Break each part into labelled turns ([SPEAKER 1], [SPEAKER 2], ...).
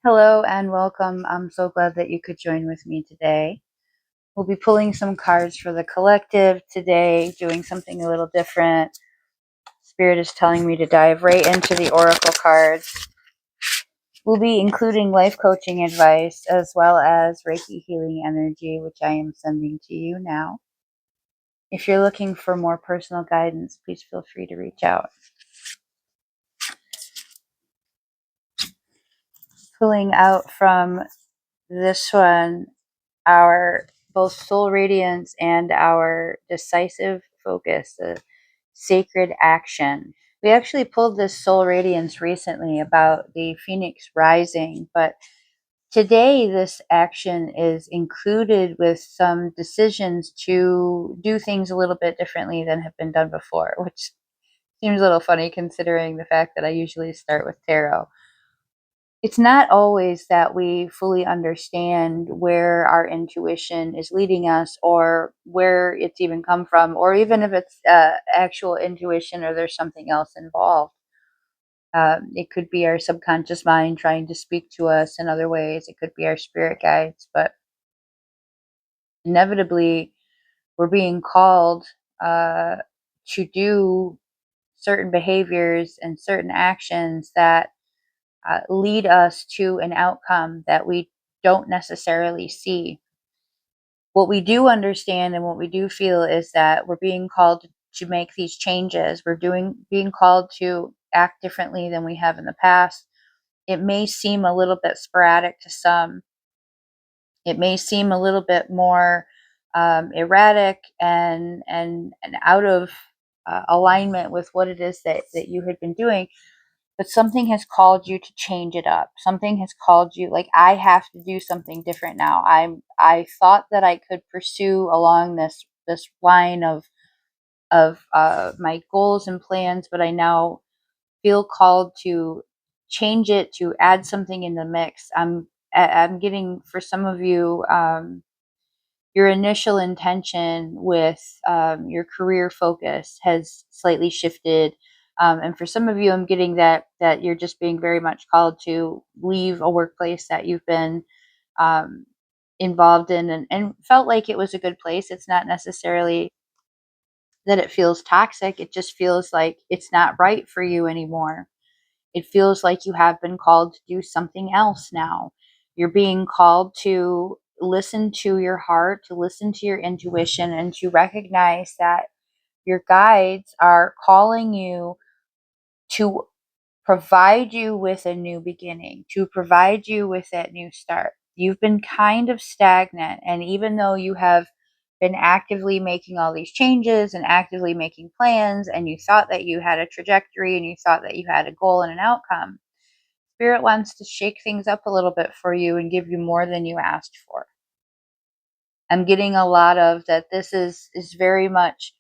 [SPEAKER 1] Hello and welcome. I'm so glad that you could join with me today. We'll be pulling some cards for the collective today, doing something a little different. Spirit is telling me to dive right into the oracle cards. We'll be including life coaching advice as well as Reiki healing energy, which I am sending to you now. If you're looking for more personal guidance, please feel free to reach out. Pulling out from this one, our both soul radiance and our decisive focus, the sacred action. We actually pulled this soul radiance recently about the phoenix rising, but today this action is included with some decisions to do things a little bit differently than have been done before, which seems a little funny considering the fact that I usually start with tarot. It's not always that we fully understand where our intuition is leading us or where it's even come from, or even if it's actual intuition or there's something else involved. It could be our subconscious mind trying to speak to us in other ways. It could be our spirit guides, but inevitably, we're being called uh, to do certain behaviors and certain actions that lead us to an outcome that we don't necessarily see. What we do understand and what we do feel is that we're being called to make these changes. Being called to act differently than we have in the past. It may seem a little bit sporadic to some. It may seem a little bit more erratic and out of alignment with what it is that you had been doing, but something has called you to change it up. Something has called you, like, I have to do something different now. I thought that I could pursue along this line of my goals and plans, but I now feel called to change it, to add something in the mix. I'm getting, for some of you, your initial intention with your career focus has slightly shifted. And for some of you, I'm getting that you're just being very much called to leave a workplace that you've been um, involved in and felt like it was a good place. It's not necessarily that it feels toxic. It just feels like it's not right for you anymore. It feels like you have been called to do something else now. You're being called to listen to your heart, to listen to your intuition, and to recognize that your guides are calling you to provide you with a new beginning, to provide you with that new start. You've been kind of stagnant, and even though you have been actively making all these changes and actively making plans, and you thought that you had a trajectory and you thought that you had a goal and an outcome, Spirit wants to shake things up a little bit for you and give you more than you asked for. I'm getting a lot of that this is very much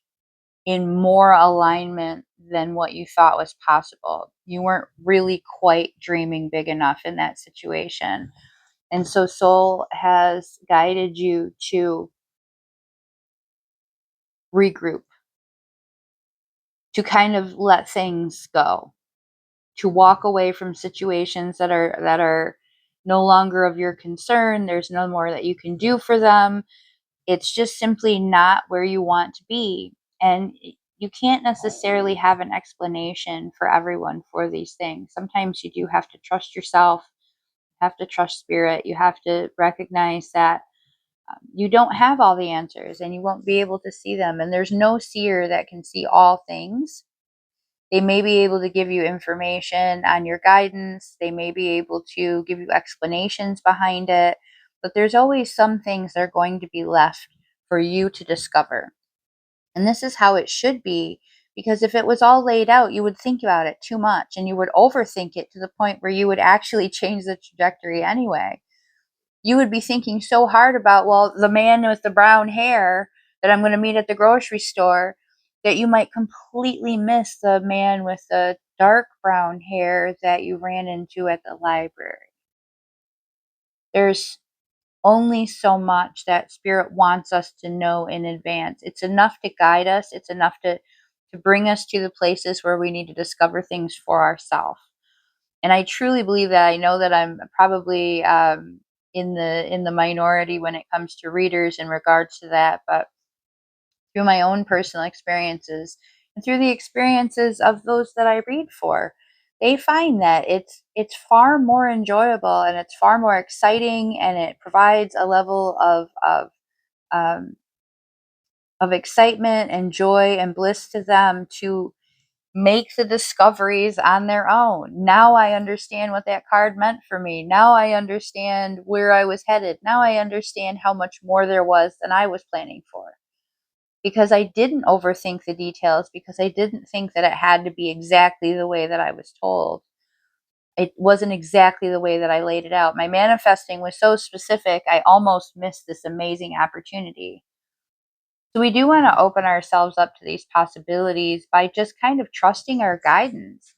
[SPEAKER 1] in more alignment than what you thought was possible. You weren't really quite dreaming big enough in that situation. And so Soul has guided you to regroup, to kind of let things go, to walk away from situations that are no longer of your concern. There's no more that you can do for them. It's just simply not where you want to be. And you can't necessarily have an explanation for everyone for these things. Sometimes you do have to trust yourself, have to trust spirit. You have to recognize that you don't have all the answers and you won't be able to see them. And there's no seer that can see all things. They may be able to give you information on your guidance. They may be able to give you explanations behind it. But there's always some things that are going to be left for you to discover. And this is how it should be, because if it was all laid out, you would think about it too much and you would overthink it to the point where you would actually change the trajectory anyway. You would be thinking so hard about, well, the man with the brown hair that I'm going to meet at the grocery store, that you might completely miss the man with the dark brown hair that you ran into at the library. There's only so much that spirit wants us to know in advance. It's enough to guide us. It's enough to bring us to the places where we need to discover things for ourselves. And I truly believe that. I know that I'm probably in the minority when it comes to readers in regards to that, but through my own personal experiences and through the experiences of those that I read for, they find that it's far more enjoyable and it's far more exciting, and it provides a level um, of excitement and joy and bliss to them to make the discoveries on their own. Now I understand what that card meant for me. Now I understand where I was headed. Now I understand how much more there was than I was planning for. Because I didn't overthink the details, because I didn't think that it had to be exactly the way that I was told. It wasn't exactly the way that I laid it out. My manifesting was so specific, I almost missed this amazing opportunity. So we do want to open ourselves up to these possibilities by just kind of trusting our guidance.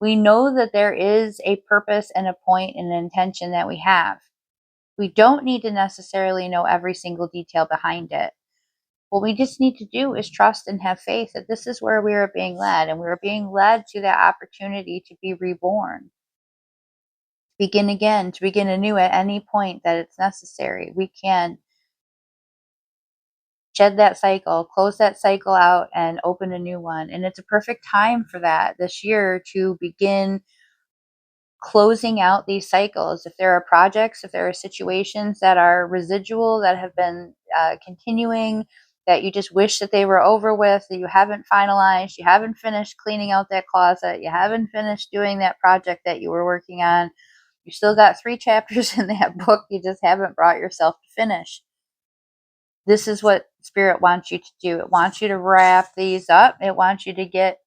[SPEAKER 1] We know that there is a purpose and a point and an intention that we have. We don't need to necessarily know every single detail behind it. What we just need to do is trust and have faith that this is where we are being led, and we are being led to that opportunity to be reborn, begin again, to begin anew at any point that it's necessary. We can shed that cycle, close that cycle out, and open a new one. And it's a perfect time for that this year to begin closing out these cycles. If there are projects, if there are situations that are residual, that have been continuing, that you just wish that they were over with, that you haven't finalized, you haven't finished cleaning out that closet, you haven't finished doing that project that you were working on, you still got 3 chapters in that book you just haven't brought yourself to finish. This is what Spirit wants you to do. It wants you to wrap these up. It wants you to get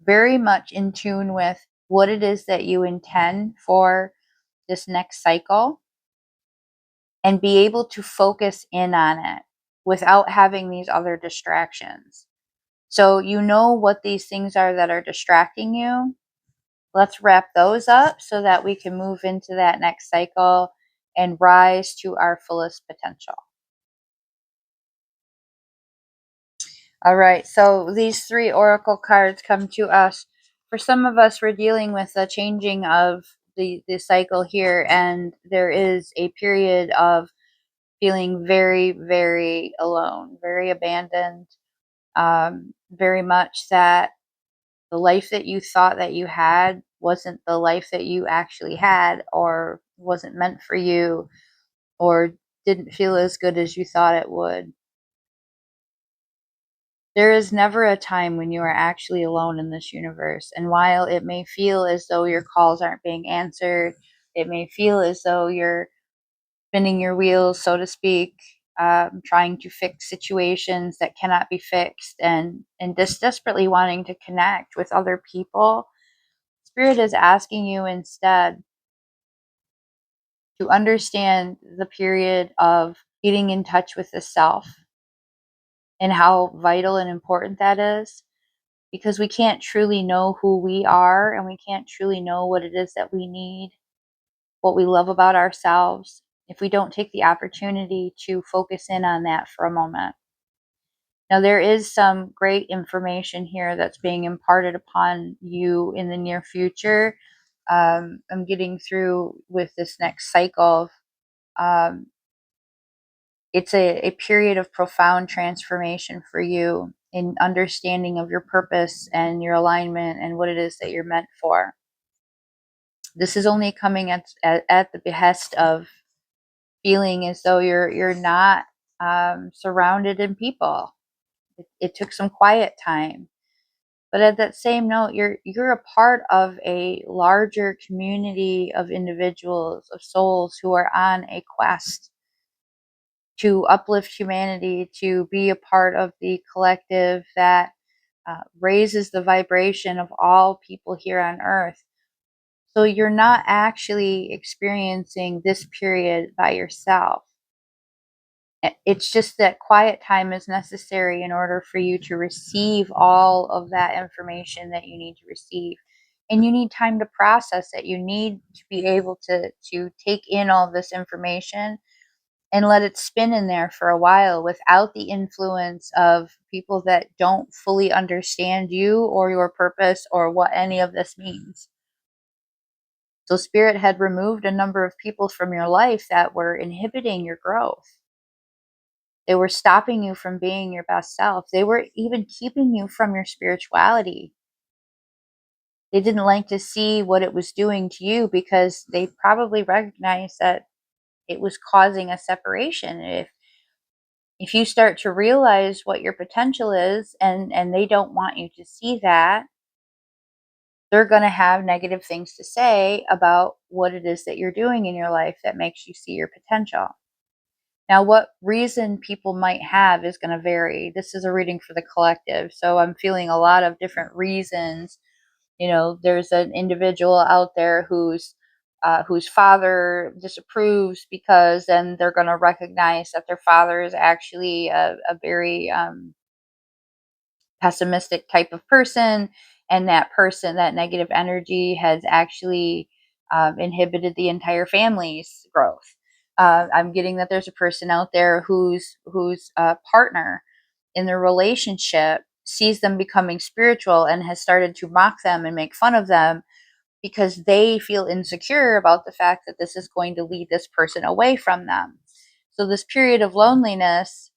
[SPEAKER 1] very much in tune with what it is that you intend for this next cycle, and be able to focus in on it without having these other distractions. So, you know what these things are that are distracting you. Let's wrap those up so that we can move into that next cycle and rise to our fullest potential. All right, so these 3 oracle cards come to us. For some of us, we're dealing with a changing of the cycle here, and there is a period of feeling very, very alone, very abandoned, very much that the life that you thought that you had wasn't the life that you actually had, or wasn't meant for you, or didn't feel as good as you thought it would. There is never a time when you are actually alone in this universe. And while it may feel as though your calls aren't being answered, it may feel as though you're spinning your wheels, so to speak, trying to fix situations that cannot be fixed, and just desperately wanting to connect with other people. Spirit is asking you instead to understand the period of getting in touch with the self and how vital and important that is, because we can't truly know who we are, and we can't truly know what it is that we need, what we love about ourselves, if we don't take the opportunity to focus in on that for a moment. Now, there is some great information here that's being imparted upon you in the near future. I'm getting through with this next cycle. Um, it's a period of profound transformation for you in understanding of your purpose and your alignment and what it is that you're meant for. This is only coming at the behest of feeling as though you're not surrounded in people. It took some quiet time, but at that same note, you're a part of a larger community of individuals, of souls who are on a quest to uplift humanity, to be a part of the collective that raises the vibration of all people here on earth. So you're not actually experiencing this period by yourself. It's just that quiet time is necessary in order for you to receive all of that information that you need to receive. And you need time to process it. You need to be able to take in all this information and let it spin in there for a while without the influence of people that don't fully understand you or your purpose or what any of this means. So Spirit had removed a number of people from your life that were inhibiting your growth. They were stopping you from being your best self. They were even keeping you from your spirituality. They didn't like to see what it was doing to you because they probably recognized that it was causing a separation. If you start to realize what your potential is, and they don't want you to see that, they're going to have negative things to say about what it is that you're doing in your life that makes you see your potential. Now, what reason people might have is going to vary. This is a reading for the collective, so I'm feeling a lot of different reasons. There's an individual out there whose father disapproves, because then they're going to recognize that their father is actually a very pessimistic type of person, and that negative energy has actually inhibited the entire family's growth. I'm getting that there's a person out there whose partner in their relationship sees them becoming spiritual and has started to mock them and make fun of them because they feel insecure about the fact that this is going to lead this person away from them. So this period of loneliness,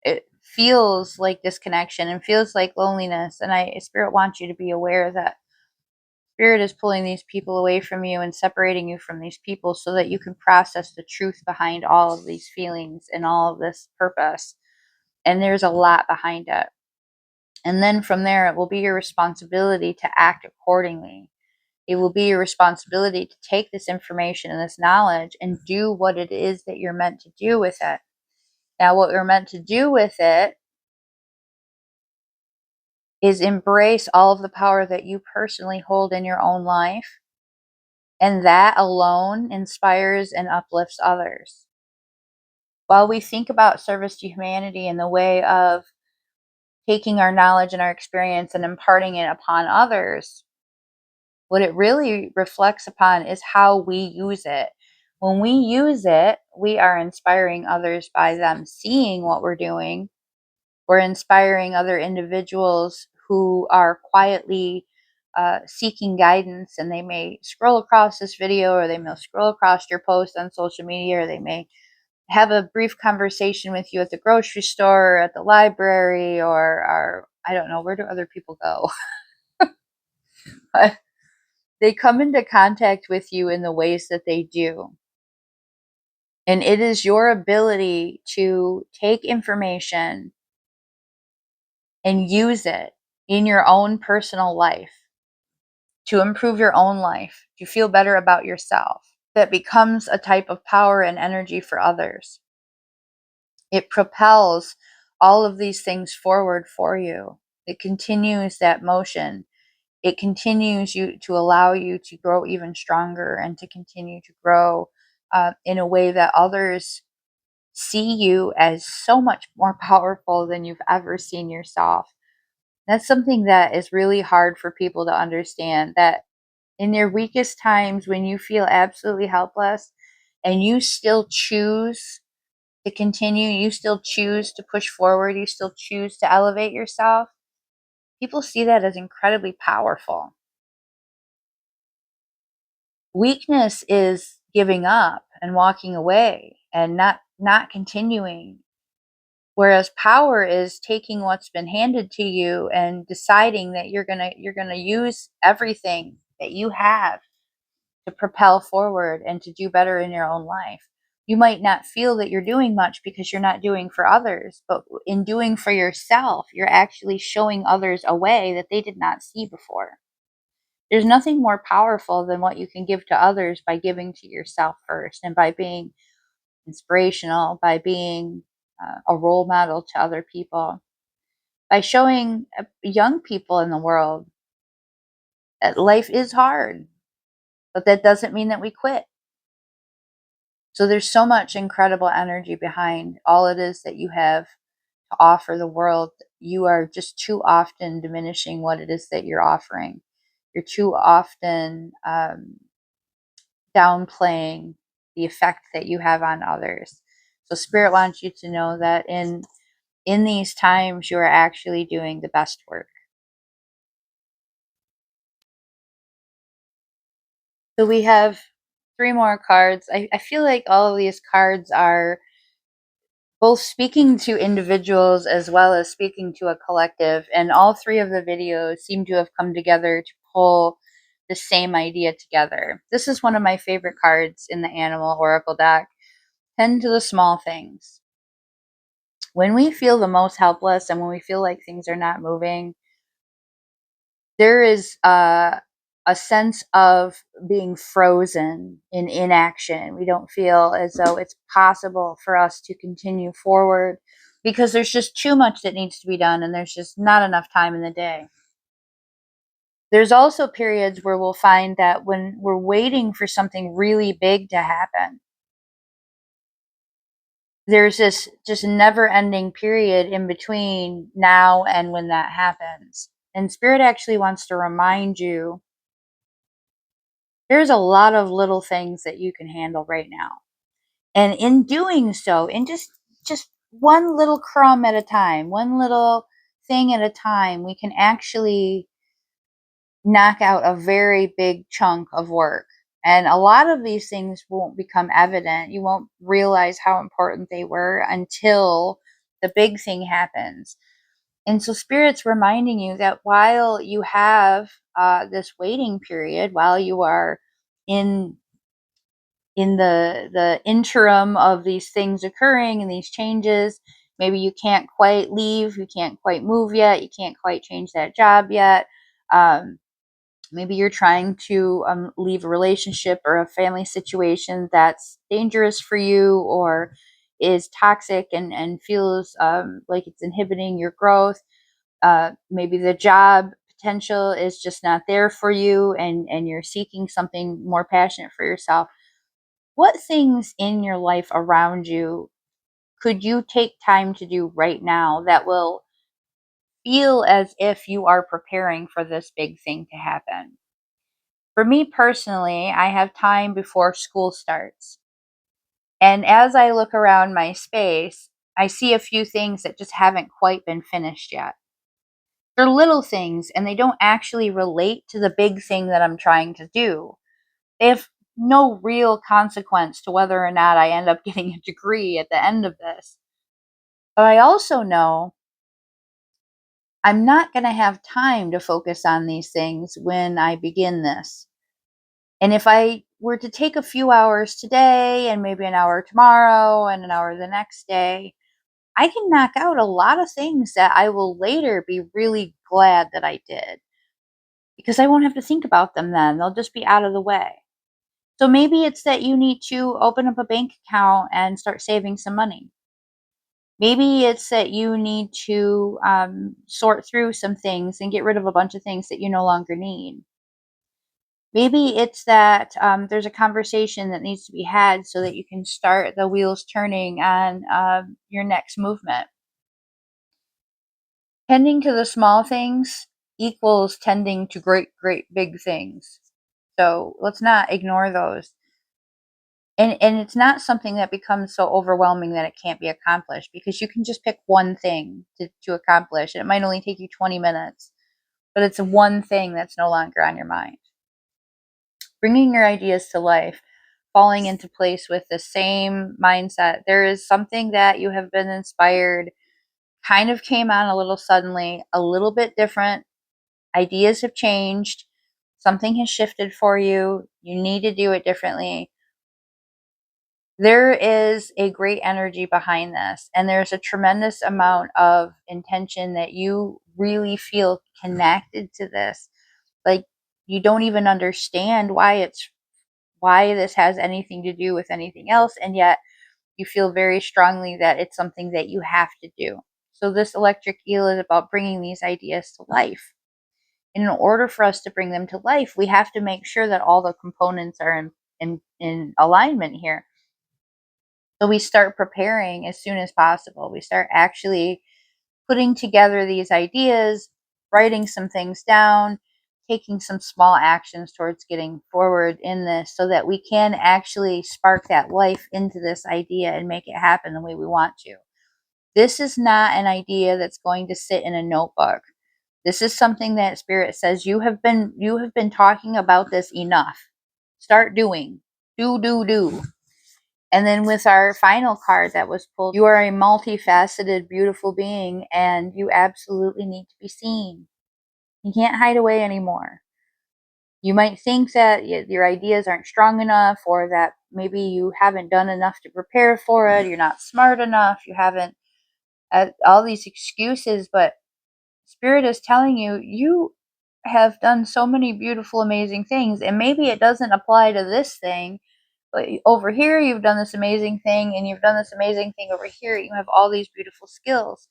[SPEAKER 1] it feels like disconnection and feels like loneliness. And Spirit wants you to be aware that Spirit is pulling these people away from you and separating you from these people so that you can process the truth behind all of these feelings and all of this purpose. And there's a lot behind it. And then from there, it will be your responsibility to act accordingly. It will be your responsibility to take this information and this knowledge and do what it is that you're meant to do with it. Now, what you're meant to do with it is embrace all of the power that you personally hold in your own life. And that alone inspires and uplifts others. While we think about service to humanity in the way of taking our knowledge and our experience and imparting it upon others, what it really reflects upon is how we use it. When we use it, we are inspiring others by them seeing what we're doing. We're inspiring other individuals who are quietly seeking guidance, and they may scroll across this video, or they may scroll across your post on social media, or they may have a brief conversation with you at the grocery store, or at the library, or I don't know, where do other people go? But they come into contact with you in the ways that they do. And it is your ability to take information and use it in your own personal life to improve your own life, to feel better about yourself, that becomes a type of power and energy for others. It propels all of these things forward for you. It continues that motion. It continues you to allow you to grow even stronger and to continue to grow in a way that others see you as so much more powerful than you've ever seen yourself. That's something that is really hard for people to understand, that in their weakest times, when you feel absolutely helpless and you still choose to continue, you still choose to push forward, you still choose to elevate yourself, people see that as incredibly powerful. Weakness is giving up and walking away and not continuing. Whereas power is taking what's been handed to you and deciding that you're gonna use everything that you have to propel forward and to do better in your own life. You might not feel that you're doing much because you're not doing for others, but in doing for yourself, you're actually showing others a way that they did not see before. There's nothing more powerful than what you can give to others by giving to yourself first, and by being inspirational, by being a role model to other people, by showing young people in the world that life is hard, but that doesn't mean that we quit. So there's so much incredible energy behind all it is that you have to offer the world. You are just too often diminishing what it is that you're offering. You're too often downplaying the effect that you have on others. So Spirit wants you to know that in these times, you are actually doing the best work. So we have three more cards. I feel like all of these cards are both speaking to individuals as well as speaking to a collective. And all three of the videos seem to have come together to pull the same idea together. This is one of my favorite cards in the Animal Oracle deck. Tend to the small things. When we feel the most helpless and when we feel like things are not moving, there is a sense of being frozen in inaction. We don't feel as though it's possible for us to continue forward because there's just too much that needs to be done and there's just not enough time in the day. There's also periods where we'll find that when we're waiting for something really big to happen, there's this just never ending period in between now and when that happens. And Spirit actually wants to remind you there's a lot of little things that you can handle right now. And in doing so, in just one little crumb at a time, one little thing at a time, we can actually knock out a very big chunk of work. And a lot of these things won't become evident. You won't realize how important they were until the big thing happens. And so Spirit's reminding you that while you have this waiting period, while you are in the interim of these things occurring and these changes, maybe you can't quite leave, you can't quite move yet, you can't quite change that job yet. Maybe you're trying to leave a relationship or a family situation that's dangerous for you or is toxic and feels like it's inhibiting your growth. Maybe the job potential is just not there for you and you're seeking something more passionate for yourself. What things in your life around you could you take time to do right now that will feel as if you are preparing for this big thing to happen? For me personally, I have time before school starts. And as I look around my space, I see a few things that just haven't quite been finished yet. They're little things and they don't actually relate to the big thing that I'm trying to do. They have no real consequence to whether or not I end up getting a degree at the end of this. But I also know I'm not going to have time to focus on these things when I begin this. And if I were to take a few hours today and maybe an hour tomorrow and an hour the next day, I can knock out a lot of things that I will later be really glad that I did because I won't have to think about them then. They'll just be out of the way. So maybe it's that you need to open up a bank account and start saving some money. Maybe it's that you need to sort through some things and get rid of a bunch of things that you no longer need. Maybe it's that there's a conversation that needs to be had so that you can start the wheels turning on your next movement. Tending to the small things equals tending to great, great big things. So let's not ignore those. And it's not something that becomes so overwhelming that it can't be accomplished because you can just pick one thing to accomplish. And it might only take you 20 minutes, but it's one thing that's no longer on your mind. Bringing your ideas to life, falling into place with the same mindset. There is something that you have been inspired, kind of came on a little suddenly, a little bit different. Ideas have changed. Something has shifted for you. You need to do it differently. There is a great energy behind this, and there's a tremendous amount of intention that you really feel connected to this. Like you don't even understand why this has anything to do with anything else, and yet you feel very strongly that it's something that you have to do. So this electric eel is about bringing these ideas to life. And in order for us to bring them to life, we have to make sure that all the components are in alignment here. So we start preparing as soon as possible. We start actually putting together these ideas, writing some things down, taking some small actions towards getting forward in this so that we can actually spark that life into this idea and make it happen the way we want to. This is not an idea that's going to sit in a notebook. This is something that Spirit says you have been talking about this enough. Start doing. Do. And then with our final card that was pulled, you are a multifaceted, beautiful being, and you absolutely need to be seen. You can't hide away anymore. You might think that your ideas aren't strong enough, or that maybe you haven't done enough to prepare for it, you're not smart enough, you haven't, all these excuses, but Spirit is telling you, you have done so many beautiful, amazing things, and maybe it doesn't apply to this thing, but over here you've done this amazing thing, and you've done this amazing thing over here. You have all these beautiful skills.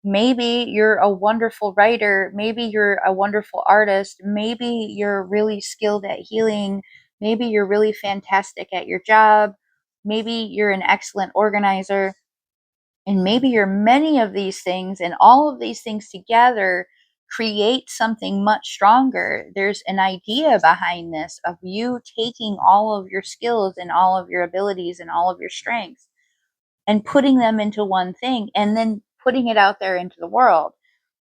[SPEAKER 1] Maybe you're a wonderful writer, maybe you're a wonderful artist, maybe you're really skilled at healing, maybe you're really fantastic at your job, maybe you're an excellent organizer, and maybe you're many of these things, and all of these things together create something much stronger. There's an idea behind this of you taking all of your skills and all of your abilities and all of your strengths and putting them into one thing and then putting it out there into the world.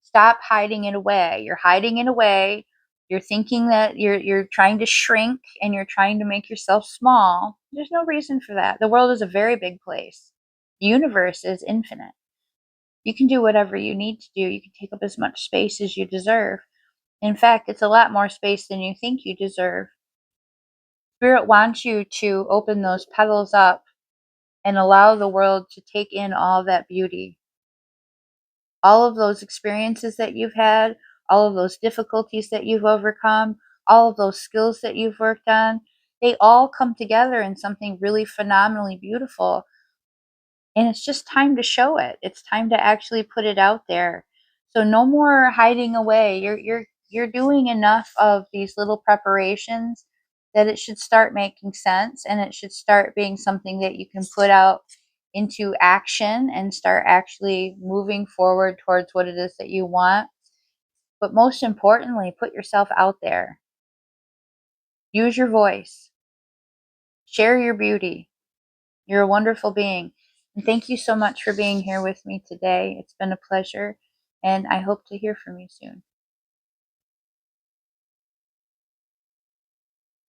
[SPEAKER 1] Stop hiding it away. You're hiding it away. You're thinking that you're trying to shrink and you're trying to make yourself small. There's no reason for that. The world is a very big place. The universe is infinite. You can do whatever you need to do. You can take up as much space as you deserve. In fact, it's a lot more space than you think you deserve. Spirit wants you to open those petals up and allow the world to take in all that beauty. All of those experiences that you've had, all of those difficulties that you've overcome, all of those skills that you've worked on, they all come together in something really phenomenally beautiful. And it's just time to show it. It's time to actually put it out there. So no more hiding away. You're doing enough of these little preparations that it should start making sense, and it should start being something that you can put out into action and start actually moving forward towards what it is that you want. But most importantly, put yourself out there. Use your voice. Share your beauty. You're a wonderful being. And thank you so much for being here with me today. It's been a pleasure, and I hope to hear from you soon.